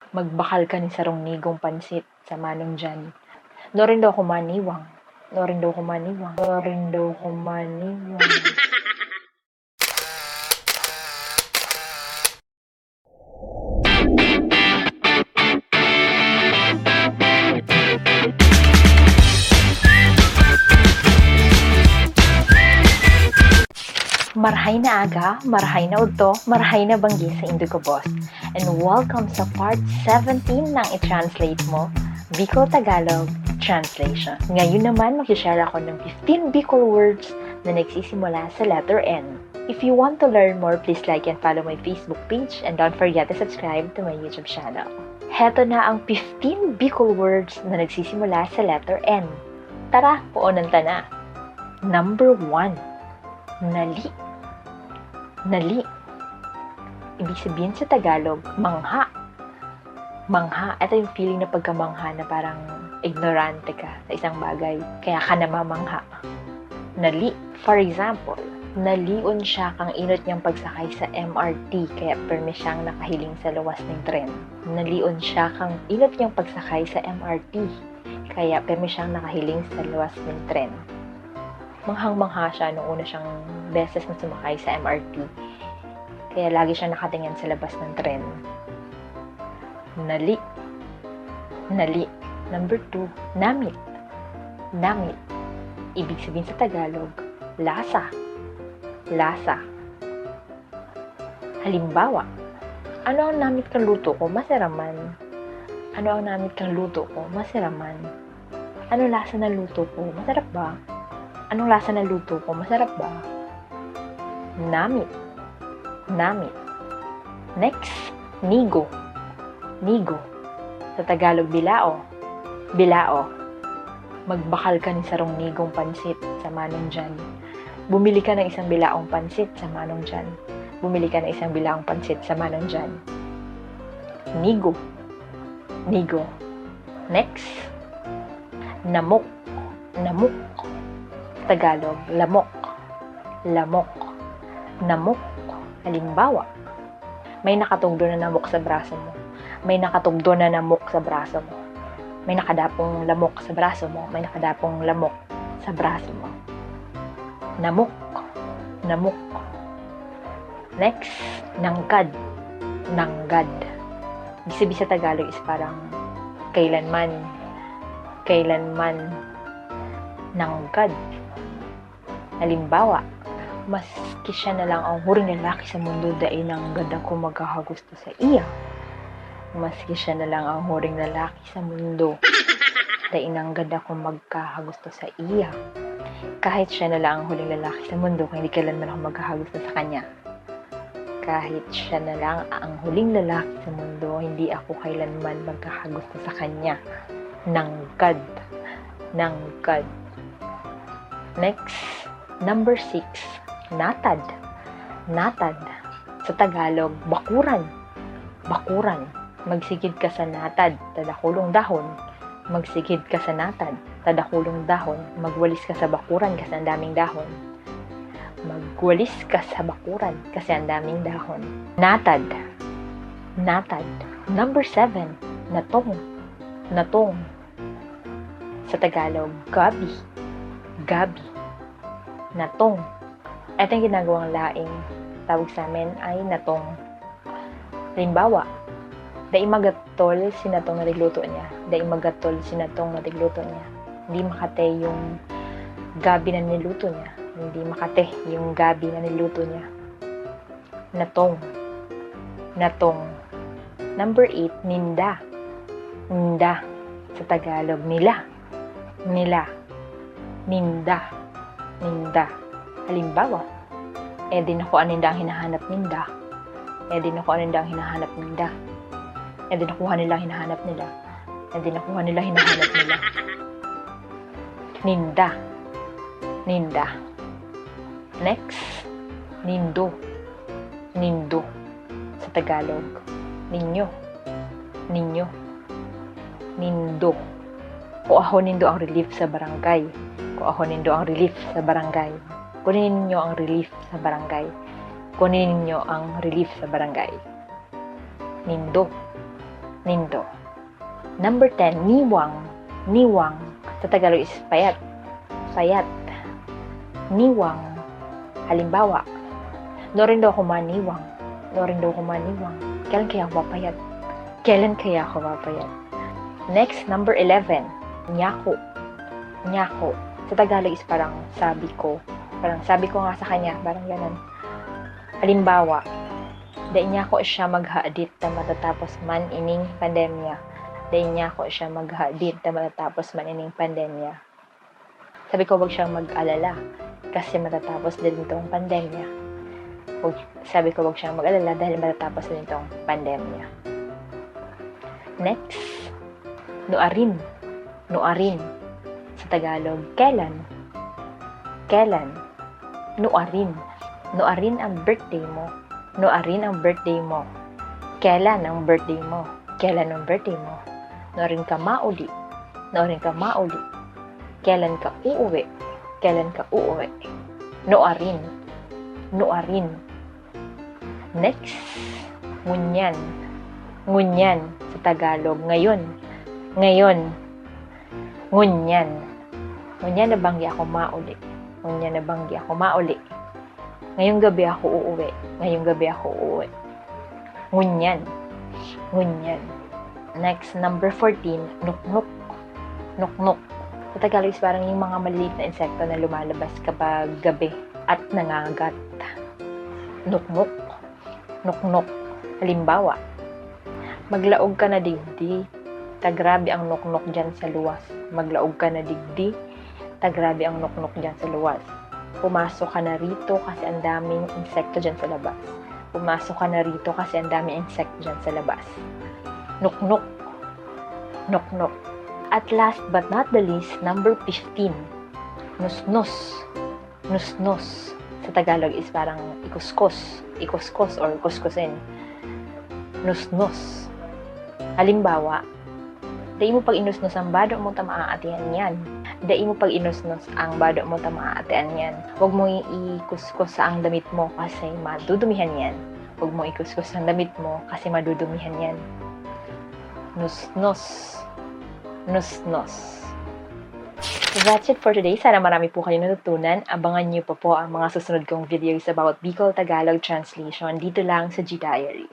Magbakal ka ni sarong nigong pansit sa manong dyan. No rin daw kumaniwang. No rin daw kumaniwang. No rin daw kumaniwang. Marhay na aga, marhay na udto, marhay na banggi sa Indigo Boss. And welcome sa part 17 ng i-translate mo, Bicol Tagalog Translation. Ngayon naman, mag-share ako ng 15 Bicol words na nagsisimula sa letter N. If you want to learn more, please like and follow my Facebook page and don't forget to subscribe to my YouTube channel. Heto na ang 15 Bicol words na nagsisimula sa letter N. Tara, puunan ta na. Number 1. Nali. Nali. Ibig sabihin sa Tagalog, mangha. Mangha. Ito yung feeling na pagkamangha na parang ignorante ka sa isang bagay. Kaya ka namamangha. Nali. For example, nalion siya kang inot niyang pagsakay sa MRT kaya permi siyang nakahiling sa luwas ng tren. Nalion siya kang inot niyang pagsakay sa MRT kaya permi siyang nakahiling sa luwas ng tren. Manghang-mangha siya nung una siyang beses na sumakay sa MRT. Kaya lagi siya nakatingin sa labas ng tren. Nali. Nali. Number 2. Namit. Namit. Ibig sabihin sa Tagalog, lasa. Lasa. Halimbawa, ano ang namit kang luto ko? Masaraman. Ano ang namit kang luto ko? Masaraman. Ano lasa ng luto ko? Masarap ba? Anong lasa ng luto ko? Masarap ba? Namit. Namit. Next, nigo. Nigo. Sa Tagalog, bilao. Bilao. Magbakal ka ni sarong nigong pansit sa manong dyan. Bumili ka ng isang bilaong pansit sa manong dyan. Bumili ka ng isang bilaong pansit sa manong dyan. Nigo. Nigo. Next, namok. Namok. Tagalog, lamok. Lamok. Namok. Halimbawa, may nakatugdo na namok sa braso mo. May nakatugdo na namok sa braso mo. May nakadapong lamok sa braso mo. May nakadapong lamok sa braso mo. Namok. Namok. Next, nanggad. Nanggad. Ibig sabihin sa Tagalog is parang kailanman. Kailanman. Nanggad. Halimbawa, maski siya na lang ang huring lalaki sa mundo dahil nang ganda ko magkakagusto sa iya. Maski siya na lang ang huring lalaki sa mundo dahil nang ganda ko magkakagusto sa iya. Kahit siya na lang ang huling lalaki sa mundo, kung hindi kailanman ako magkakagusto sa kanya. Kahit siya na lang ang huling lalaki sa mundo, hindi ako kailanman magkakagusto sa kanya. Nanggad. Nanggad. Next, number 6, natad. Natad. Sa Tagalog, bakuran. Bakuran. Magsigid ka sa natad, tadakulong dahon. Magsigid ka sa natad, tadakulong dahon. Magwalis ka sa bakuran kasi ang daming dahon. Magwalis ka sa bakuran kasi ang daming dahon. Natad. Natad. Number 7, natong. Natong. Sa Tagalog, gabi. Gabi. Natong. Ito yung ginagawang laing tawag sa amin ay natong. Halimbawa, dai magatol sinatong na nagluto niya. Dai magatol sinatong na nagluto niya. Hindi makate yung gabi na niluto niya. Hindi makate yung gabi na niluto niya. Natong. Natong. Number 8, ninda. Ninda. Sa Tagalog, nila. Nila. Ninda. Ninda. Halimbawa, di nakuha ninda ang hinahanap ninda. Di nakuha ninda ang hinahanap ninda. Di nakuha nila ang hinahanap nila. Di nakuha nila hinahanap nila. Ninda. Ninda. Next, nindo. Nindo. Sa Tagalog, ninyo. Ninyo. Nindo. Kuahon nindo ang relief sa barangay. Kuahon nindo ang relief sa barangay. Kunin niyo ang relief sa barangay. Kunin niyo ang relief sa barangay. Nindo. nindo. Number 10, niwang. Niwang. Sa Tagalog is payat. Payat. Niwang. Halimbawa, no rin daw ako maniwang. No rin daw ako maniwang. Kailan kaya ako mapayat? Kailan kaya ako mapayat? Next, number 11, nyako. Nyako. Sa Tagalog is parang sabi ko. Parang sabi ko nga sa kanya, parang ganun. Halimbawa, dahil niya ko siya maghaadit na matatapos man ining pandemya. Dahil niya ko siya maghaadit na matatapos man ining pandemya. Sabi ko wag siyang mag-alala kasi matatapos din itong pandemya. Sabi ko wag siyang mag-alala dahil matatapos din itong pandemya. Next, nuarin. Nuarin. Sa Tagalog, kailan? Kailan? Nuarin. Nuarin ang birthday mo. Nuarin ang birthday mo. Kailan ang birthday mo? Kailan ang birthday mo? Nuarin ka mauli. Nuarin ka mauli. Kailan ka uuwi? Kailan ka uuwi? Nuarin. Nuarin. Next, ngunyan. Ngunyan sa Tagalog. Ngayon. Ngayon. Ngunyan. Ngunyan na banggi ako mauli. Ngunyan na banggi ako mauli. Ngayong gabi ako uuwi. Ngayong gabi ako uuwi. Ngunyan. Ngunyan. Next, number 14, nuknuk. Nuknuk. Sa Tagalog is parang yung mga maliliit na insekto na lumalabas kapag gabi at nangangagat. Nuknuk. Nuknuk. Halimbawa, maglaog ka na digdi. Tagrabe ang nuknuk dyan sa luwas. Maglaog ka na digdi. Tagrabe ang nuknuk dyan sa luwas. Pumasok ka na rito kasi ang daming insekto dyan sa labas. Pumasok ka na rito kasi ang daming insekto dyan sa labas. Nuknuk. Nuknuk. At last but not the least, number 15. Nusnus. Nusnus. Sa Tagalog is parang ikuskus. Ikuskus or kuskusin. Nusnus. Halimbawa, dahil mo pag inusnus ang bado mo tamaatihan yan. Dahil mo pag inusnus ang bado mo tamaatihan yan. Huwag mo ikuskus sa ang damit mo kasi madudumihan yan. Huwag mo ikuskus ang damit mo kasi madudumihan yan. Nusnus. Nusnus. So that's it for today. Sana marami po kayo natutunan. Abangan niyo pa po ang mga susunod kong videos about Bicol Tagalog translation dito lang sa G Diary.